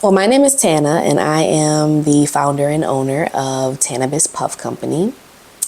Well, my name is Tana, and I am the founder and owner of Tannahbis Puff Company.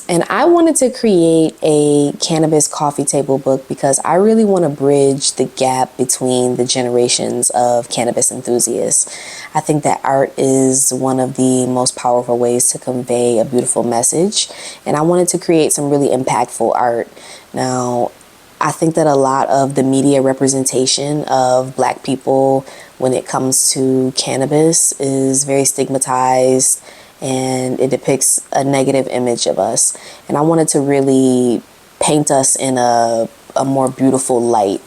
And I wanted to create a cannabis coffee table book because I really want to bridge the gap between the generations of cannabis enthusiasts. I think that art is one of the most powerful ways to convey a beautiful message, and I wanted to create some really impactful art. Now, I think that a lot of the media representation of Black people when it comes to cannabis is very stigmatized, and it depicts a negative image of us. And I wanted to really paint us in a more beautiful light.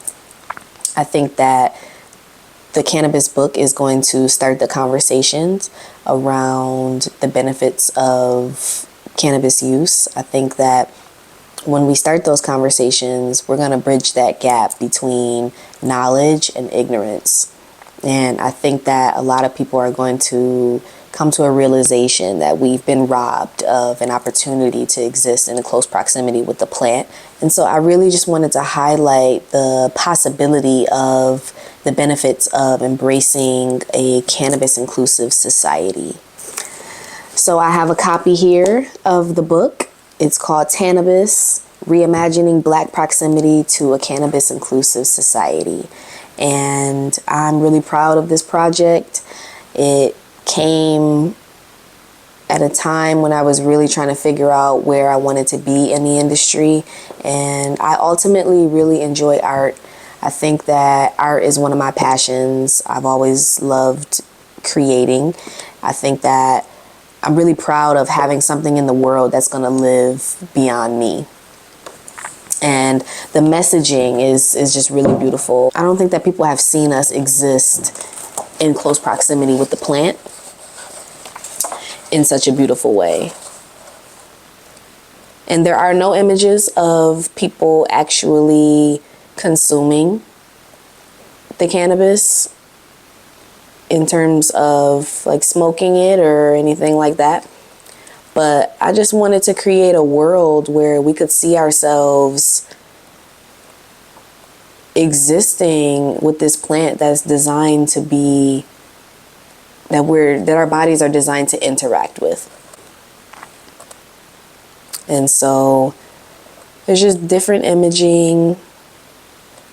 I think that the cannabis book is going to start the conversations around the benefits of cannabis use. I think that when we start those conversations, we're going to bridge that gap between knowledge and ignorance. And I think that a lot of people are going to come to a realization that we've been robbed of an opportunity to exist in a close proximity with the plant. And so I really just wanted to highlight the possibility of the benefits of embracing a cannabis inclusive society. So I have a copy here of the book. It's called Tannahbis, Reimagining Black Proximity to a Cannabis Inclusive Society. And I'm really proud of this project. It came at a time when I was really trying to figure out where I wanted to be in the industry. And I ultimately really enjoy art. I think that art is one of my passions. I've always loved creating. I think that I'm really proud of having something in the world that's going to live beyond me. And the messaging is just really beautiful. I don't think that people have seen us exist in close proximity with the plant in such a beautiful way. And there are no images of people actually consuming the cannabis in terms of like smoking it or anything like that. But I just wanted to create a world where we could see ourselves existing with this plant that's designed to be, that our bodies are designed to interact with. And so there's just different imaging,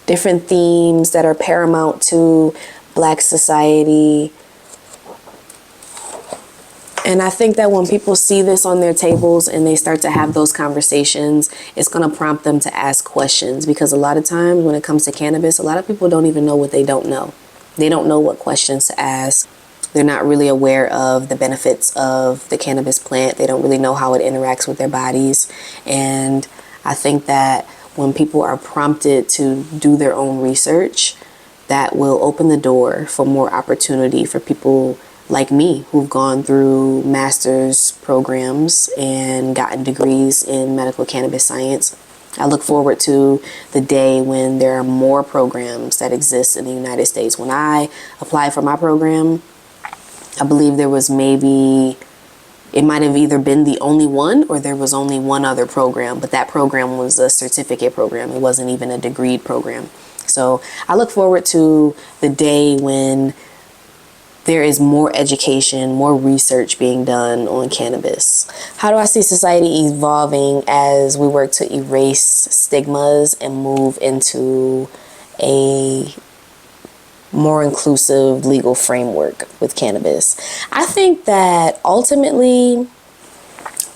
different themes that are paramount to Black society. And I think that when people see this on their tables and they start to have those conversations, it's going to prompt them to ask questions, because a lot of times when it comes to cannabis, a lot of people don't even know what they don't know. They don't know what questions to ask. They're not really aware of the benefits of the cannabis plant. They don't really know how it interacts with their bodies. And I think that when people are prompted to do their own research, that will open the door for more opportunity for people like me who've gone through master's programs and gotten degrees in medical cannabis science. I look forward to the day when there are more programs that exist in the United States. When I applied for my program, I believe there was it might have either been the only one or there was only one other program, but that program was a certificate program. It wasn't even a degreed program. So I look forward to the day when there is more education, more research being done on cannabis. How do I see society evolving as we work to erase stigmas and move into a more inclusive legal framework with cannabis? I think that ultimately,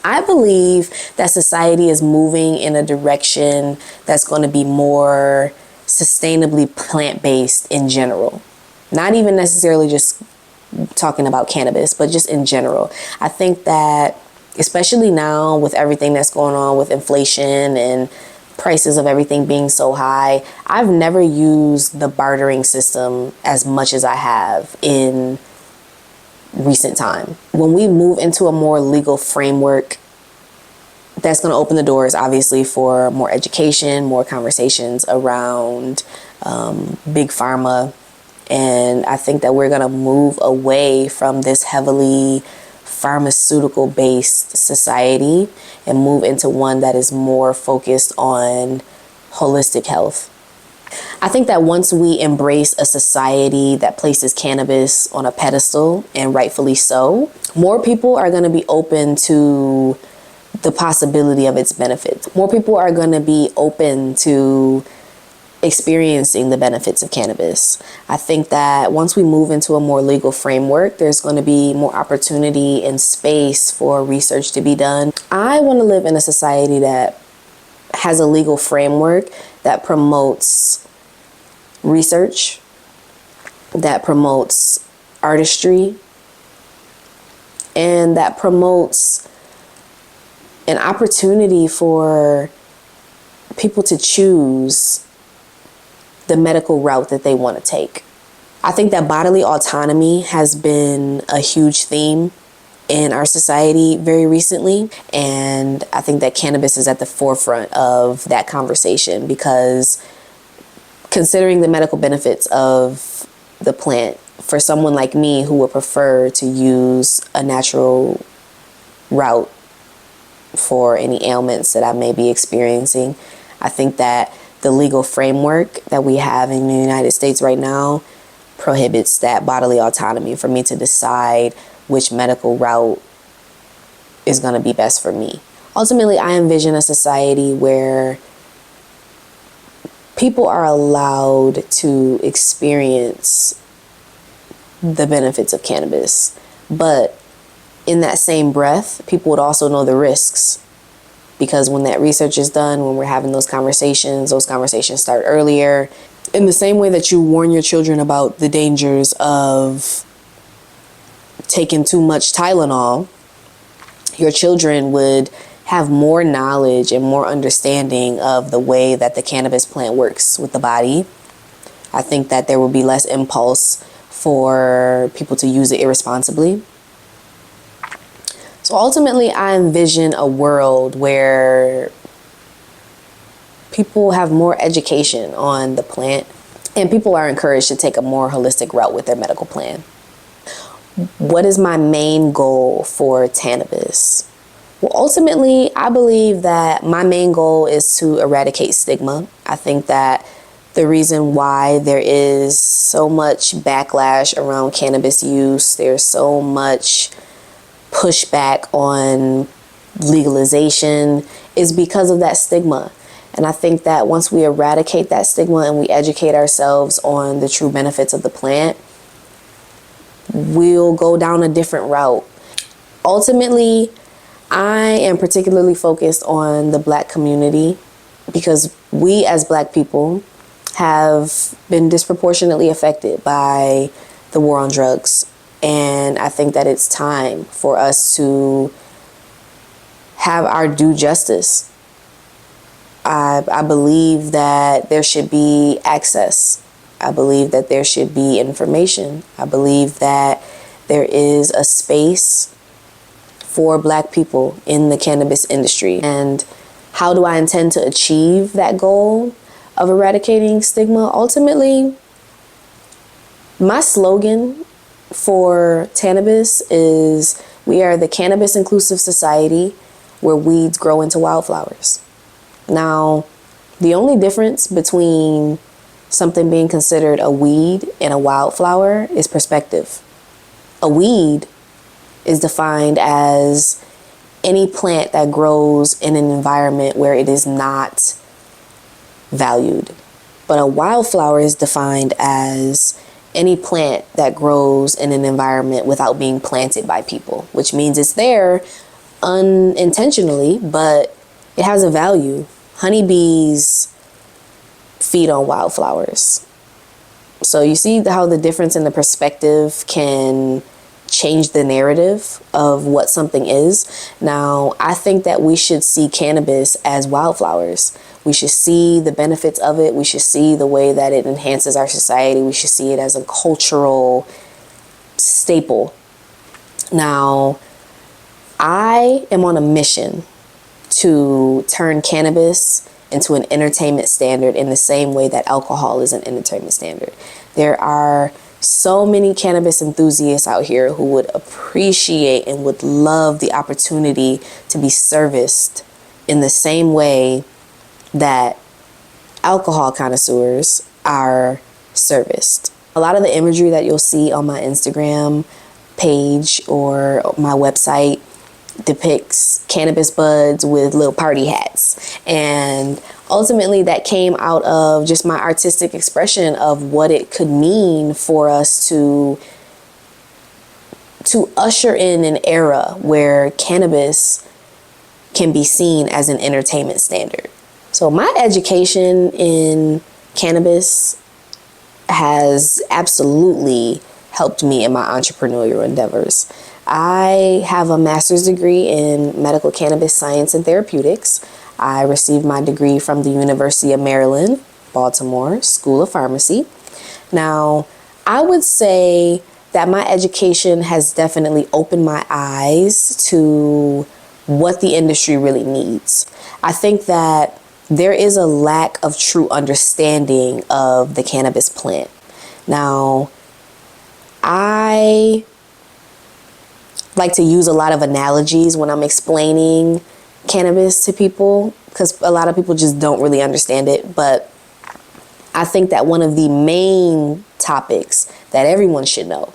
I believe that society is moving in a direction that's going to be more sustainably plant-based in general. Not even necessarily just talking about cannabis, but just in general. I think that especially now with everything that's going on with inflation and prices of everything being so high, I've never used the bartering system as much as I have in recent time. When we move into a more legal framework, that's going to open the doors, obviously, for more education, more conversations around big pharma. And I think that we're going to move away from this heavily pharmaceutical-based society and move into one that is more focused on holistic health. I think that once we embrace a society that places cannabis on a pedestal, and rightfully so, more people are going to be open to the possibility of its benefits. More people are going to be open to experiencing the benefits of cannabis. I think that once we move into a more legal framework, there's going to be more opportunity and space for research to be done. I want to live in a society that has a legal framework that promotes research, that promotes artistry, and that promotes an opportunity for people to choose the medical route that they want to take. I think that bodily autonomy has been a huge theme in our society very recently, and I think that cannabis is at the forefront of that conversation, because considering the medical benefits of the plant, for someone like me who would prefer to use a natural route for any ailments that I may be experiencing, I think that the legal framework that we have in the United States right now prohibits that bodily autonomy for me to decide which medical route is going to be best for me. Ultimately, I envision a society where people are allowed to experience the benefits of cannabis, but in that same breath, people would also know the risks, because when that research is done, when we're having those conversations start earlier. In the same way that you warn your children about the dangers of taking too much Tylenol, your children would have more knowledge and more understanding of the way that the cannabis plant works with the body. I think that there will be less impulse for people to use it irresponsibly. So ultimately, I envision a world where people have more education on the plant and people are encouraged to take a more holistic route with their medical plan. What is my main goal for Tannahbis? Well, ultimately, I believe that my main goal is to eradicate stigma. I think that the reason why there is so much backlash around cannabis use, there's so much pushback on legalization, is because of that stigma. And I think that once we eradicate that stigma and we educate ourselves on the true benefits of the plant, we'll go down a different route. Ultimately, I am particularly focused on the Black community, because we as Black people have been disproportionately affected by the war on drugs. And I think that it's time for us to have our due justice. I believe that there should be access. I believe that there should be information. I believe that there is a space for Black people in the cannabis industry. And how do I intend to achieve that goal of eradicating stigma? Ultimately, my slogan for Tannahbis is, we are the cannabis inclusive society where weeds grow into wildflowers. Now, the only difference between something being considered a weed and a wildflower is perspective. A weed is defined as any plant that grows in an environment where it is not valued. But a wildflower is defined as any plant that grows in an environment without being planted by people, which means it's there unintentionally, but it has a value. Honeybees feed on wildflowers. So you see how the difference in the perspective can change the narrative of what something is. Now, I think that we should see cannabis as wildflowers. We should see the benefits of it. We should see the way that it enhances our society. We should see it as a cultural staple. Now, I am on a mission to turn cannabis into an entertainment standard in the same way that alcohol is an entertainment standard. There are so many cannabis enthusiasts out here who would appreciate and would love the opportunity to be serviced in the same way that alcohol connoisseurs are serviced. A lot of the imagery that you'll see on my Instagram page or my website depicts cannabis buds with little party hats. And ultimately that came out of just my artistic expression of what it could mean for us to usher in an era where cannabis can be seen as an entertainment standard. So my education in cannabis has absolutely helped me in my entrepreneurial endeavors. I have a master's degree in medical cannabis science and therapeutics. I received my degree from the University of Maryland, Baltimore School of Pharmacy. Now, I would say that my education has definitely opened my eyes to what the industry really needs. I think that there is a lack of true understanding of the cannabis plant. Now, I like to use a lot of analogies when I'm explaining cannabis to people because a lot of people just don't really understand it. But I think that one of the main topics that everyone should know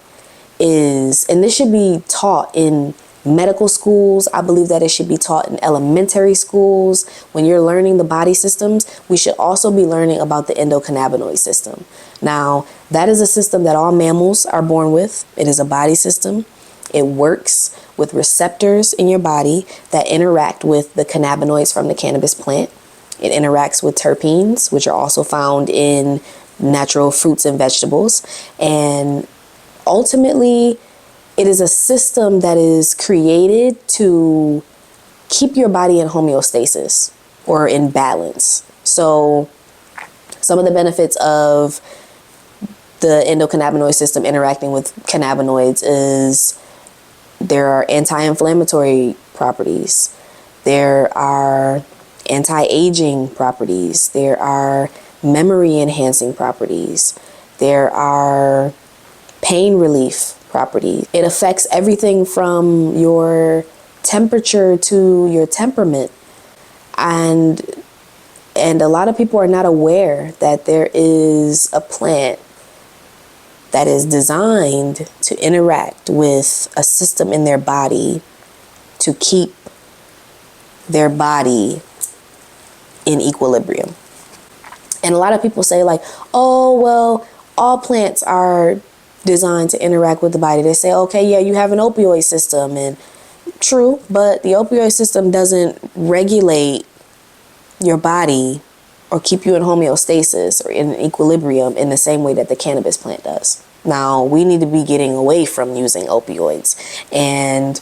is, and this should be taught in medical schools. I believe that it should be taught in elementary schools. When you're learning the body systems, we should also be learning about the endocannabinoid system. Now, that is a system that all mammals are born with. It is a body system. It works with receptors in your body that interact with the cannabinoids from the cannabis plant. It interacts with terpenes, which are also found in natural fruits and vegetables. And ultimately, it is a system that is created to keep your body in homeostasis or in balance. So some of the benefits of the endocannabinoid system interacting with cannabinoids is there are anti-inflammatory properties. There are anti-aging properties. There are memory enhancing properties. There are pain relief properties. It affects everything from your temperature to your temperament. And a lot of people are not aware that there is a plant that is designed to interact with a system in their body to keep their body in equilibrium. And a lot of people say like, oh, well, all plants are designed to interact with the body. They say, okay, yeah, you have an opioid system, and true, but the opioid system doesn't regulate your body or keep you in homeostasis or in equilibrium in the same way that the cannabis plant does. Now, we need to be getting away from using opioids, and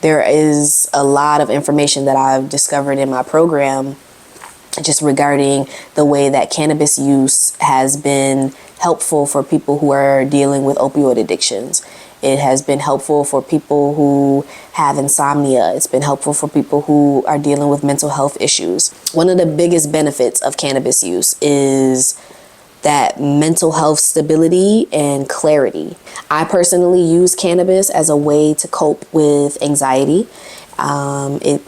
there is a lot of information that I've discovered in my program just regarding the way that cannabis use has been helpful for people who are dealing with opioid addictions. It has been helpful for people who have insomnia. It's been helpful for people who are dealing with mental health issues. One of the biggest benefits of cannabis use is that mental health stability and clarity. I personally use cannabis as a way to cope with anxiety. It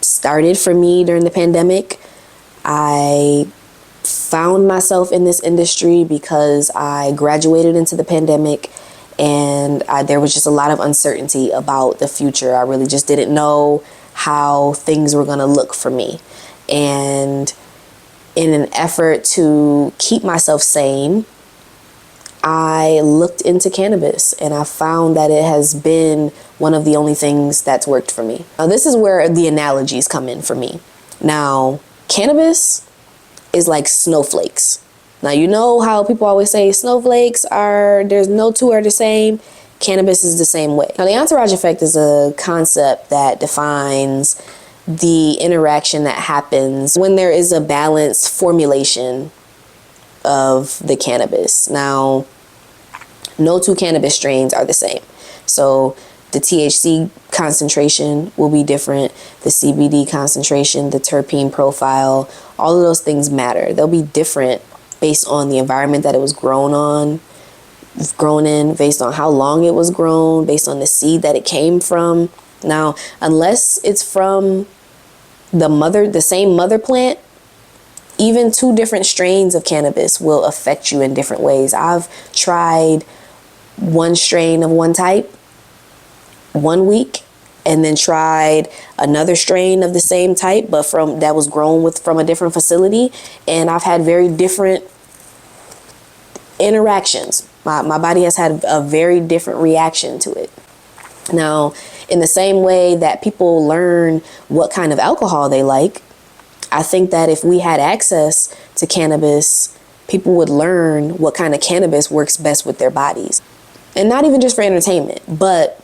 started for me during the pandemic. I found myself in this industry because I graduated into the pandemic, and there was just a lot of uncertainty about the future. I really just didn't know how things were going to look for me. And in an effort to keep myself sane, I looked into cannabis, and I found that it has been one of the only things that's worked for me. Now, this is where the analogies come in for me. Now, cannabis is like snowflakes. Now, you know how people always say there's no two are the same. Cannabis is the same way. Now, the entourage effect is a concept that defines the interaction that happens when there is a balanced formulation of the cannabis. Now, no two cannabis strains are the same. So the THC concentration will be different, the CBD concentration, the terpene profile, all of those things matter. They'll be different based on the environment that it was grown in, based on how long it was grown, based on the seed that it came from. Now, unless it's from the same mother plant, Even 2 different strains of cannabis will affect you in different ways. I've tried one strain of one type one week, and then tried another strain of the same type, but that was grown from a different facility, and I've had very different interactions. My body has had a very different reaction to it. Now, in the same way that people learn what kind of alcohol they like, I think that if we had access to cannabis, people would learn what kind of cannabis works best with their bodies. And not even just for entertainment, but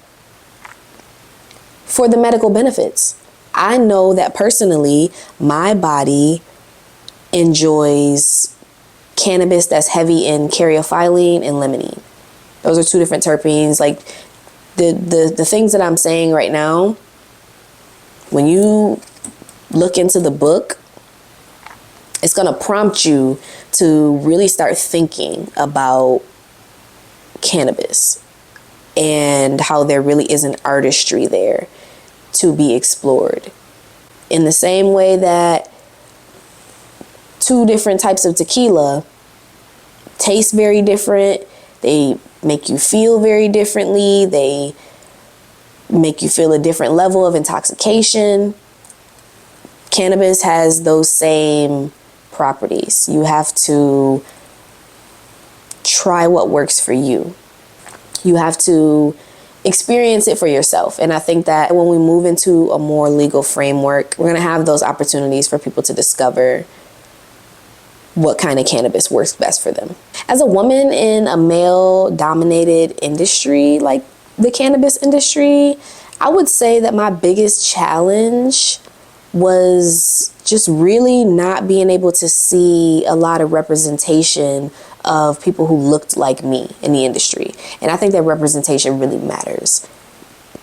for the medical benefits. I know that personally, my body enjoys cannabis that's heavy in caryophyllene and limonene. Those are 2 different terpenes. Like the things that I'm saying right now, when you look into the book, it's going to prompt you to really start thinking about cannabis and how there really is an artistry there to be explored. In the same way that 2 different types of tequila taste very different, they make you feel very differently, they make you feel a different level of intoxication. Cannabis has those same properties. You have to try what works for you. You have to experience it for yourself. And I think that when we move into a more legal framework, we're going to have those opportunities for people to discover what kind of cannabis works best for them. As a woman in a male-dominated industry like the cannabis industry, I would say that my biggest challenge was just really not being able to see a lot of representation of people who looked like me in the industry. And I think that representation really matters.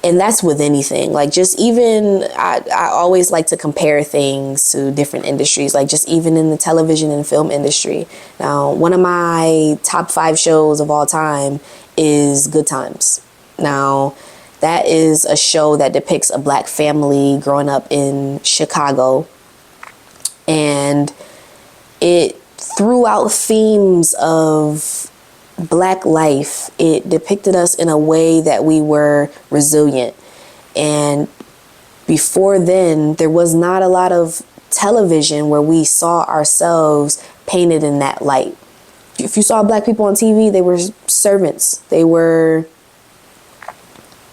And that's with anything. Like just even, I always like to compare things to different industries, like just even in the television and film industry. Now, one of my top 5 shows of all time is Good Times. Now, that is a show that depicts a Black family growing up in Chicago. And it threw out themes of Black life. It depicted us in a way that we were resilient. And before then, there was not a lot of television where we saw ourselves painted in that light. If you saw Black people on TV, they were servants. They were,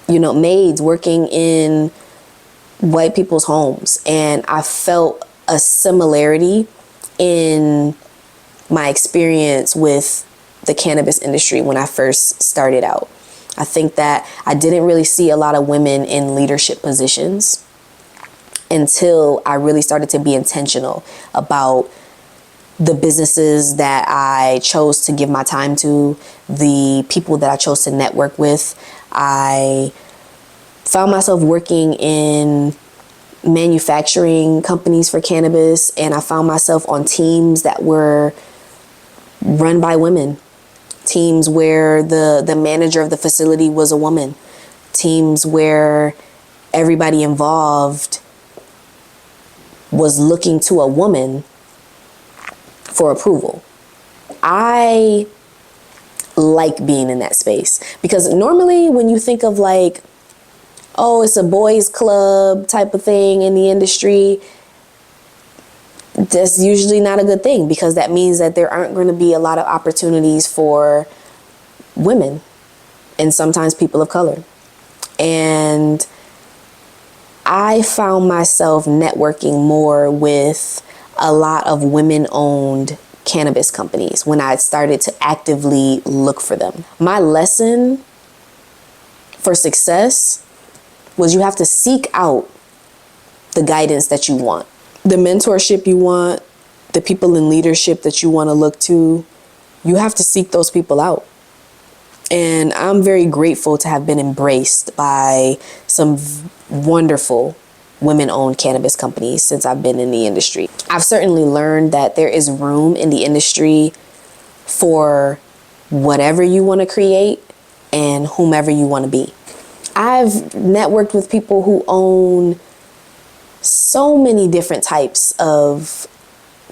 maids working in white people's homes. And I felt a similarity in my experience with the cannabis industry when I first started out. I think that I didn't really see a lot of women in leadership positions until I really started to be intentional about the businesses that I chose to give my time to, the people that I chose to network with. I found myself working in manufacturing companies for cannabis, and I found myself on teams that were run by women. Teams where the manager of the facility was a woman. Teams where everybody involved was looking to a woman for approval. I like being in that space because normally when you think of like, oh, it's a boys club type of thing in the industry, that's usually not a good thing because that means that there aren't going to be a lot of opportunities for women and sometimes people of color. And I found myself networking more with a lot of women-owned cannabis companies when I started to actively look for them. My lesson for success was you have to seek out the guidance that you want. The mentorship you want, the people in leadership that you want to look to, you have to seek those people out. And I'm very grateful to have been embraced by some wonderful women-owned cannabis companies since I've been in the industry. I've certainly learned that there is room in the industry for whatever you want to create and whomever you want to be. I've networked with people who own so many different types of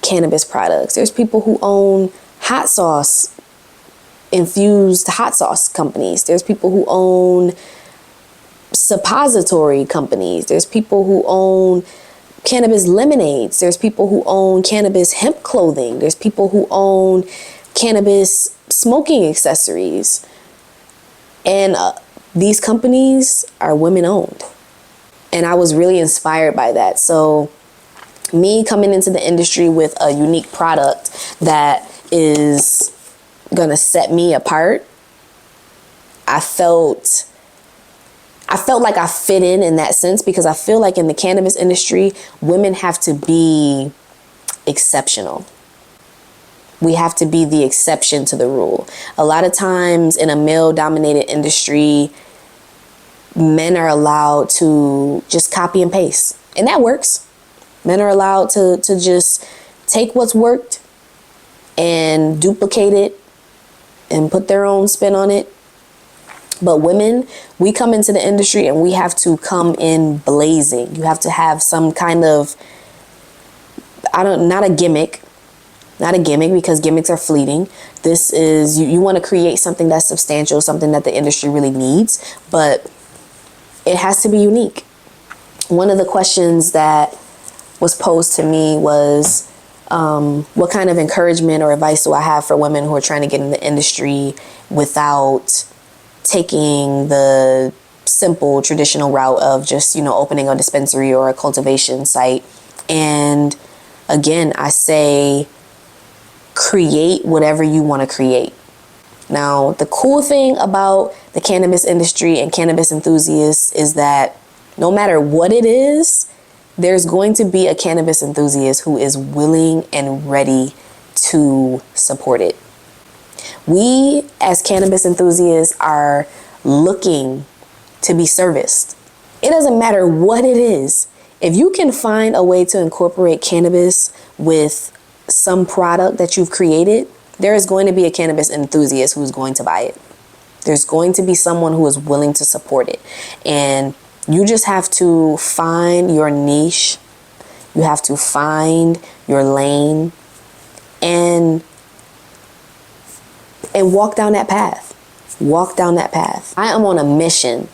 cannabis products. There's people who own hot sauce, infused hot sauce companies. There's people who own suppository companies. There's people who own cannabis lemonades. There's people who own cannabis hemp clothing. There's people who own cannabis smoking accessories. And these companies are women owned. And I was really inspired by that. So me coming into the industry with a unique product that is going to set me apart, I felt like I fit in that sense, because I feel like in the cannabis industry, women have to be exceptional. We have to be the exception to the rule. A lot of times in a male-dominated industry, men are allowed to just copy and paste. And that works. Men are allowed to just take what's worked and duplicate it and put their own spin on it. But women, we come into the industry and we have to come in blazing. You have to have some kind of, not a gimmick, because gimmicks are fleeting. This is, you want to create something that's substantial, something that the industry really needs, but it has to be unique. One of the questions that was posed to me was, what kind of encouragement or advice do I have for women who are trying to get in the industry without taking the simple traditional route of just, opening a dispensary or a cultivation site? And again, I say, create whatever you want to create. Now, the cool thing about the cannabis industry and cannabis enthusiasts is that no matter what it is, there's going to be a cannabis enthusiast who is willing and ready to support it. We, as cannabis enthusiasts, are looking to be serviced. It doesn't matter what it is. If you can find a way to incorporate cannabis with some product that you've created, there is going to be a cannabis enthusiast who's going to buy it. There's going to be someone who is willing to support it. And you just have to find your niche. You have to find your lane and walk down that path. Walk down that path. I am on a mission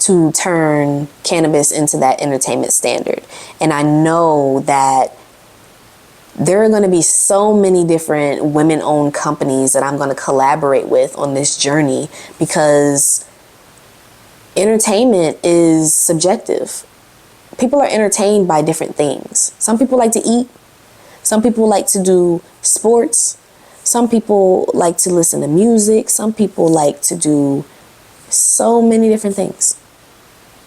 to turn cannabis into that entertainment standard. And I know that there are going to be so many different women-owned companies that I'm going to collaborate with on this journey, because entertainment is subjective. People are entertained by different things. Some people like to eat. Some people like to do sports. Some people like to listen to music. Some people like to do so many different things.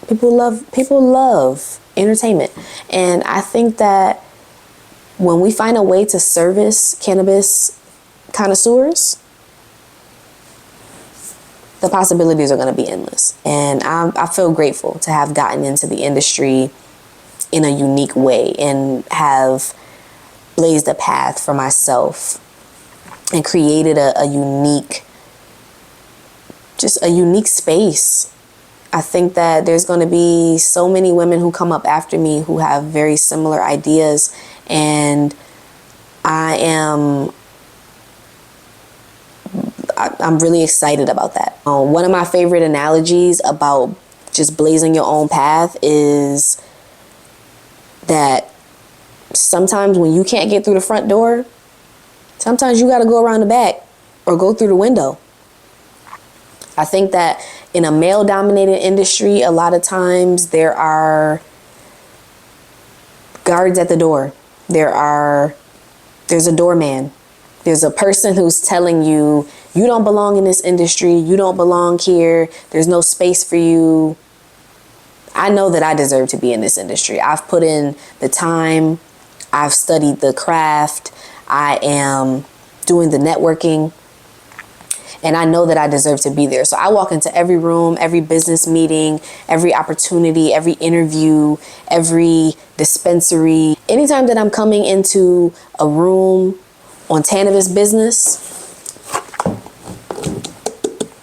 People love entertainment. And I think that when we find a way to service cannabis connoisseurs, the possibilities are going to be endless. And I feel grateful to have gotten into the industry in a unique way and have blazed a path for myself and created a unique space. I think that there's going to be so many women who come up after me who have very similar ideas, and I'm really excited about that. One of my favorite analogies about just blazing your own path is that sometimes when you can't get through the front door, sometimes you got to go around the back or go through the window. I think that in a male-dominated industry, a lot of times there are guards at the door. There's a doorman. There's a person who's telling you, you don't belong in this industry. You don't belong here. There's no space for you. I know that I deserve to be in this industry. I've put in the time. I've studied the craft. I am doing the networking. And I know that I deserve to be there. So I walk into every room, every business meeting, every opportunity, every interview, every dispensary. Anytime that I'm coming into a room on Tannahbis business,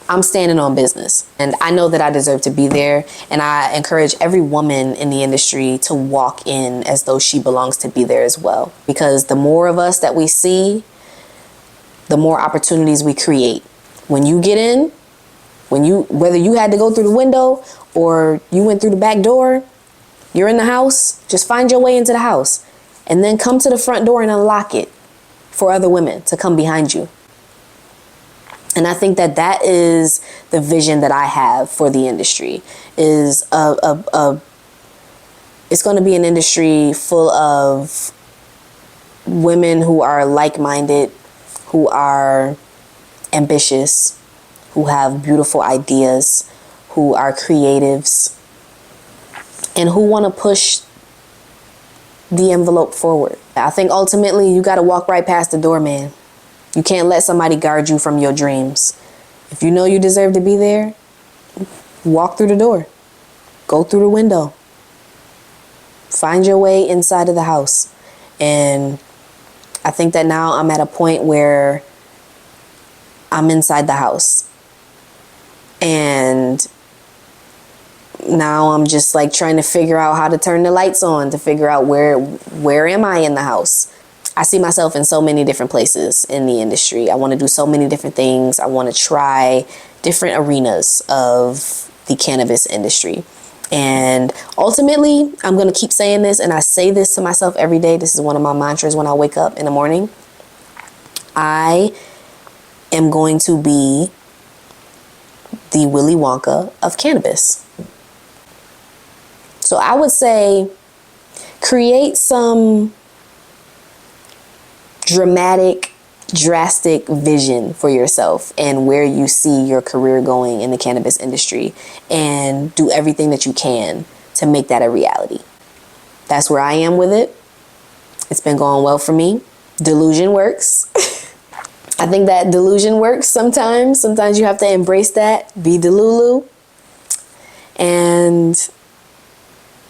I'm standing on business, and I know that I deserve to be there. And I encourage every woman in the industry to walk in as though she belongs to be there as well. Because the more of us that we see, the more opportunities we create. When you get in, whether you had to go through the window or you went through the back door, you're in the house, just find your way into the house and then come to the front door and unlock it for other women to come behind you. And I think that that is the vision that I have for the industry, is it's going to be an industry full of women who are like-minded, who are ambitious, who have beautiful ideas, who are creatives, and who want to push the envelope forward. I think ultimately you got to walk right past the door, man. You can't let somebody guard you from your dreams. If you know you deserve to be there, walk through the door. Go through the window. Find your way inside of the house. And I think that now I'm at a point where I'm inside the house. And now I'm just like trying to figure out how to turn the lights on, to figure out where am I in the house. I see myself in so many different places in the industry. I want to do so many different things. I want to try different arenas of the cannabis industry. And ultimately, I'm going to keep saying this, and I say this to myself every day. This is one of my mantras when I wake up in the morning. I am going to be the Willy Wonka of cannabis. So I would say create some drastic vision for yourself and where you see your career going in the cannabis industry, and do everything that you can to make that a reality. That's where I am with it. It's been going well for me. Delusion works. I think that delusion works sometimes. Sometimes you have to embrace that, be Delulu. And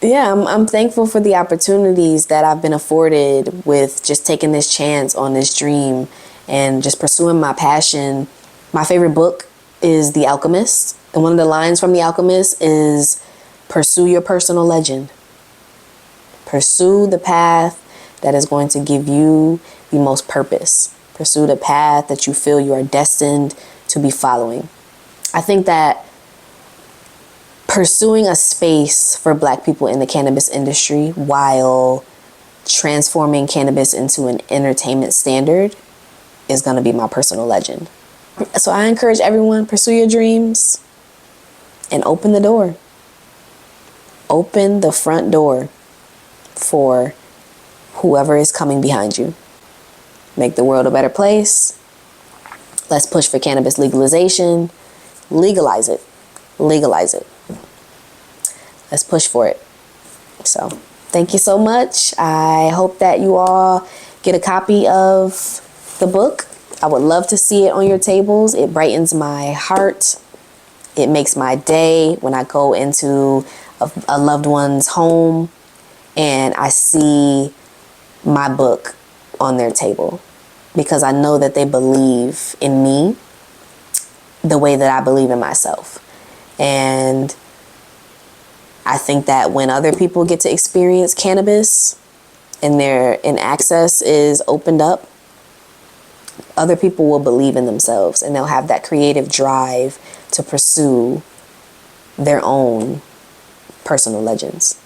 yeah, I'm thankful for the opportunities that I've been afforded with just taking this chance on this dream and just pursuing my passion. My favorite book is The Alchemist. And one of the lines from The Alchemist is, pursue your personal legend. Pursue the path that is going to give you the most purpose. Pursue the path that you feel you are destined to be following. I think that pursuing a space for Black people in the cannabis industry while transforming cannabis into an entertainment standard is going to be my personal legend. So I encourage everyone, pursue your dreams and open the door. Open the front door for whoever is coming behind you. Make the world a better place. Let's push for cannabis legalization. Legalize it. Legalize it. Let's push for it. So thank you so much. I hope that you all get a copy of the book. I would love to see it on your tables. It brightens my heart. It makes my day when I go into a loved one's home and I see my book on their table, because I know that they believe in me the way that I believe in myself. And I think that when other people get to experience cannabis and access is opened up, other people will believe in themselves and they'll have that creative drive to pursue their own personal legends.